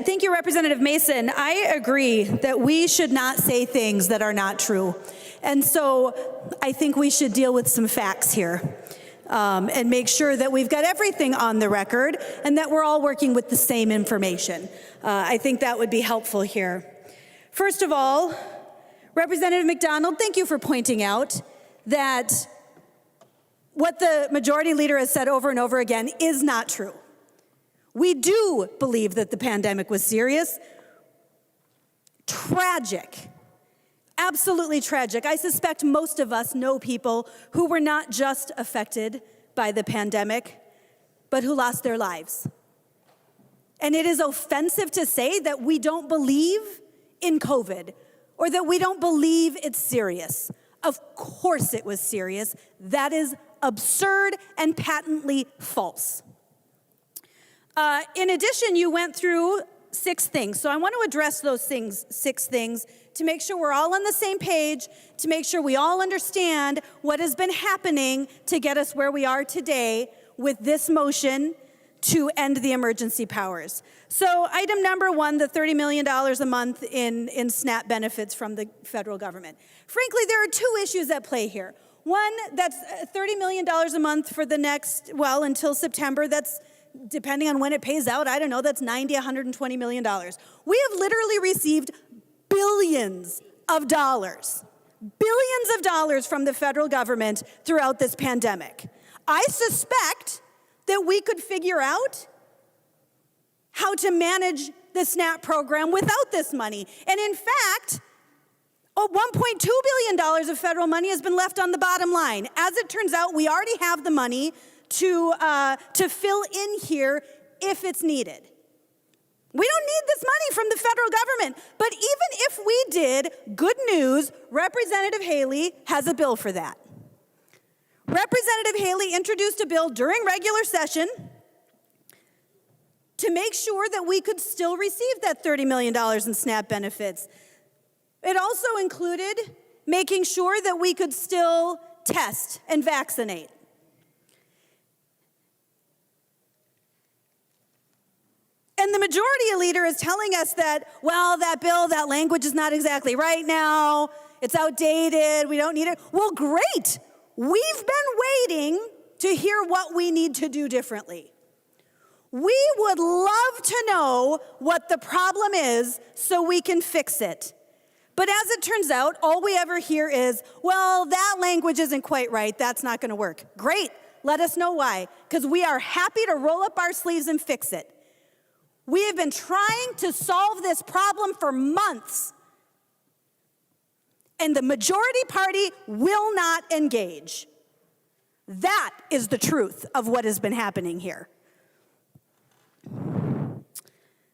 Thank you, Representative Mason. I agree that we should not say things that are not true. And so I think we should deal with some facts here and make sure that we've got everything on the record and that we're all working with the same information. I think that would be helpful here. First of all, Representative McDonald, thank you for pointing out that what the majority leader has said over and over again is not true. We do believe that the pandemic was serious. Tragic. Absolutely tragic. I suspect most of us know people who were not just affected by the pandemic, but who lost their lives. And it is offensive to say that we don't believe in COVID or that we don't believe it's serious. Of course it was serious. That is absurd and patently false. In addition, you went through 6 things. So I want to address those 6 things to make sure we're all on the same page, to make sure we all understand what has been happening to get us where we are today with this motion to end the emergency powers. So item number 1, the $30 million a month in SNAP benefits from the federal government. Frankly, there are 2 issues at play here. One, that's $30 million a month for the next, well, until September. That's, depending on when it pays out, I don't know, that's $90, $120 million. We have literally received billions of dollars from the federal government throughout this pandemic. I suspect that we could figure out how to manage the SNAP program without this money. And in fact, $1.2 billion of federal money has been left on the bottom line. As it turns out, we already have the money to fill in here if it's needed. We don't need this money from the federal government. But even if we did, good news, Representative Haley has a bill for that. Representative Haley introduced a bill during regular session to make sure that we could still receive that $30 million in SNAP benefits. It also included making sure that we could still test and vaccinate. And the majority leader is telling us that, well, that bill, that language is not exactly right now. It's outdated. We don't need it. Well, great. We've been waiting to hear what we need to do differently. We would love to know what the problem is so we can fix it. But as it turns out, all we ever hear is, well, that language isn't quite right. That's not going to work. Great. Let us know why, because we are happy to roll up our sleeves and fix it. We have been trying to solve this problem for months, and the majority party will not engage. That is the truth of what has been happening here.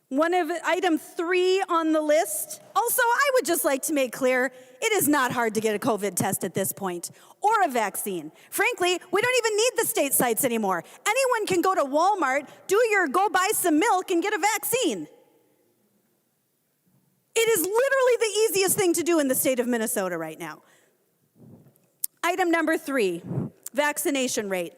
One of item 3 on the list. Also, I would just like to make clear, it is not hard to get a COVID test at this point, or a vaccine. Frankly, we don't even need the state sites anymore. Anyone can go to Walmart, go buy some milk and get a vaccine. It is literally the easiest thing to do in the state of Minnesota right now. Item number 3, vaccination rate.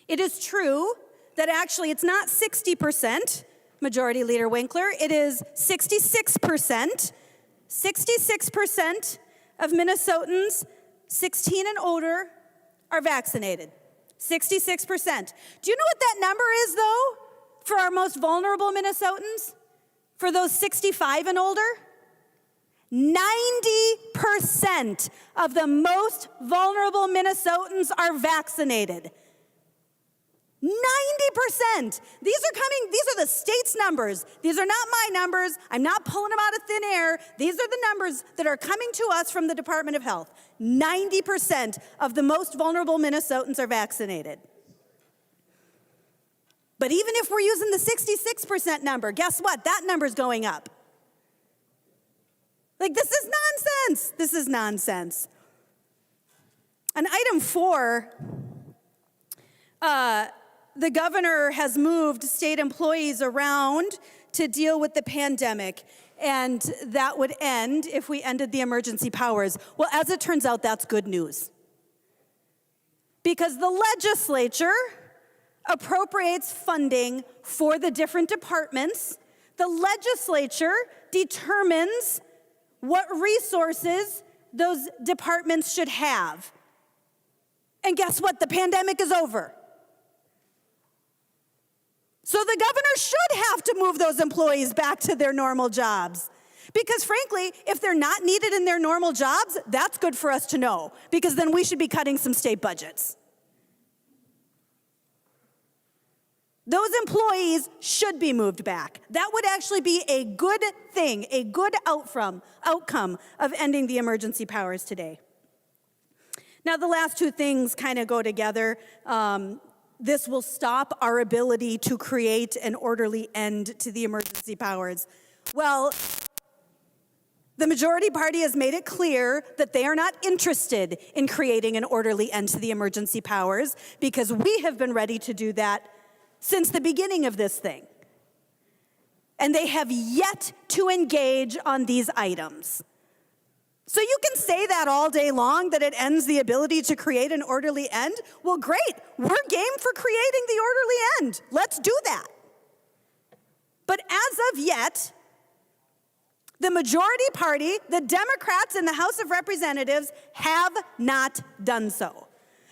It is true that actually it's not 60%, Majority Leader Winkler, it is 66%. 66% of Minnesotans 16 and older are vaccinated. 66%. Do you know what that number is, though, for our most vulnerable Minnesotans? For those 65 and older? 90% of the most vulnerable Minnesotans are vaccinated. 90%. These are the state's numbers. These are not my numbers. I'm not pulling them out of thin air. These are the numbers that are coming to us from the Department of Health. 90% of the most vulnerable Minnesotans are vaccinated. But even if we're using the 66% number, guess what? That number's going up. Like, this is nonsense. This is nonsense. On item 4, the governor has moved state employees around to deal with the pandemic, and that would end if we ended the emergency powers. Well, as it turns out, that's good news. Because the legislature appropriates funding for the different departments. The legislature determines what resources those departments should have. And guess what? The pandemic is over. So the governor should have to move those employees back to their normal jobs. Because frankly, if they're not needed in their normal jobs, that's good for us to know, because then we should be cutting some state budgets. Those employees should be moved back. That would actually be a good thing, a good outcome of ending the emergency powers today. Now, the last two things kind of go together. This will stop our ability to create an orderly end to the emergency powers. Well, the majority party has made it clear that they are not interested in creating an orderly end to the emergency powers, because we have been ready to do that since the beginning of this thing. And they have yet to engage on these items. So you can say that all day long, that it ends the ability to create an orderly end. Well, great. We're game for creating the orderly end. Let's do that. But as of yet, the majority party, the Democrats in the House of Representatives, have not done so.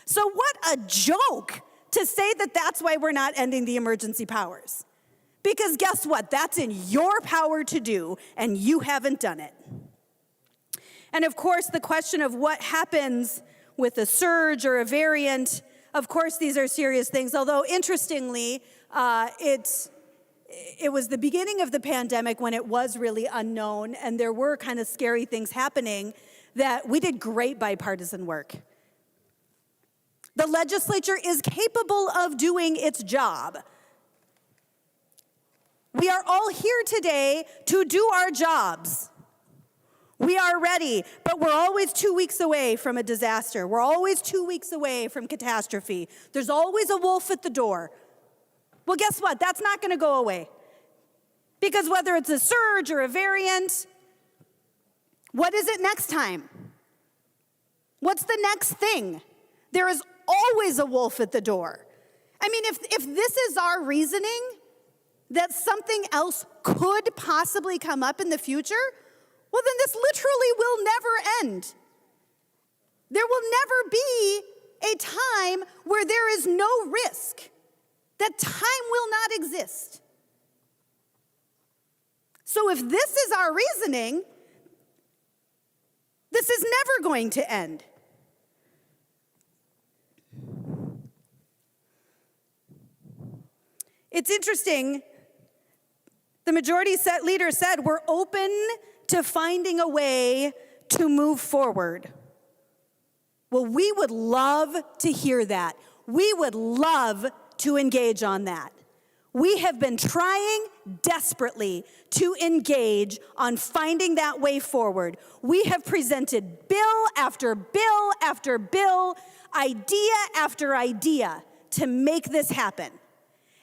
So what a joke to say that that's why we're not ending the emergency powers. Because guess what? That's in your power to do, and you haven't done it. And of course, the question of what happens with a surge or a variant, of course, these are serious things. Although, interestingly, it was the beginning of the pandemic when it was really unknown, and there were kind of scary things happening, that we did great bipartisan work. The legislature is capable of doing its job. We are all here today to do our jobs. We are ready, but we're always 2 weeks away from a disaster. We're always 2 weeks away from catastrophe. There's always a wolf at the door. Well, guess what? That's not going to go away. Because whether it's a surge or a variant, what is it next time? What's the next thing? There is always a wolf at the door. I mean, if this is our reasoning, that something else could possibly come up in the future, well, then this literally will never end. There will never be a time where there is no risk. That time will not exist. So if this is our reasoning, this is never going to end. It's interesting, the majority leader said, we're open to finding a way to move forward. Well, we would love to hear that. We would love to engage on that. We have been trying desperately to engage on finding that way forward. We have presented bill after bill after bill, idea after idea to make this happen.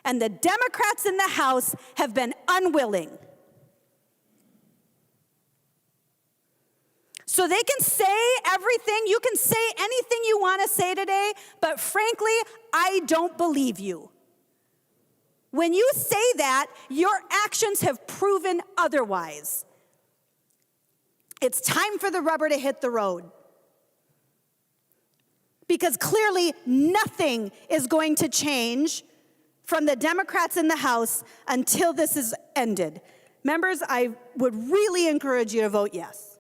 And the Democrats in the House have been unwilling. So they can say everything, you can say anything you want to say today, but frankly, I don't believe you. When you say that, your actions have proven otherwise. It's time for the rubber to hit the road. Because clearly nothing is going to change from the Democrats in the House until this is ended. Members, I would really encourage you to vote yes.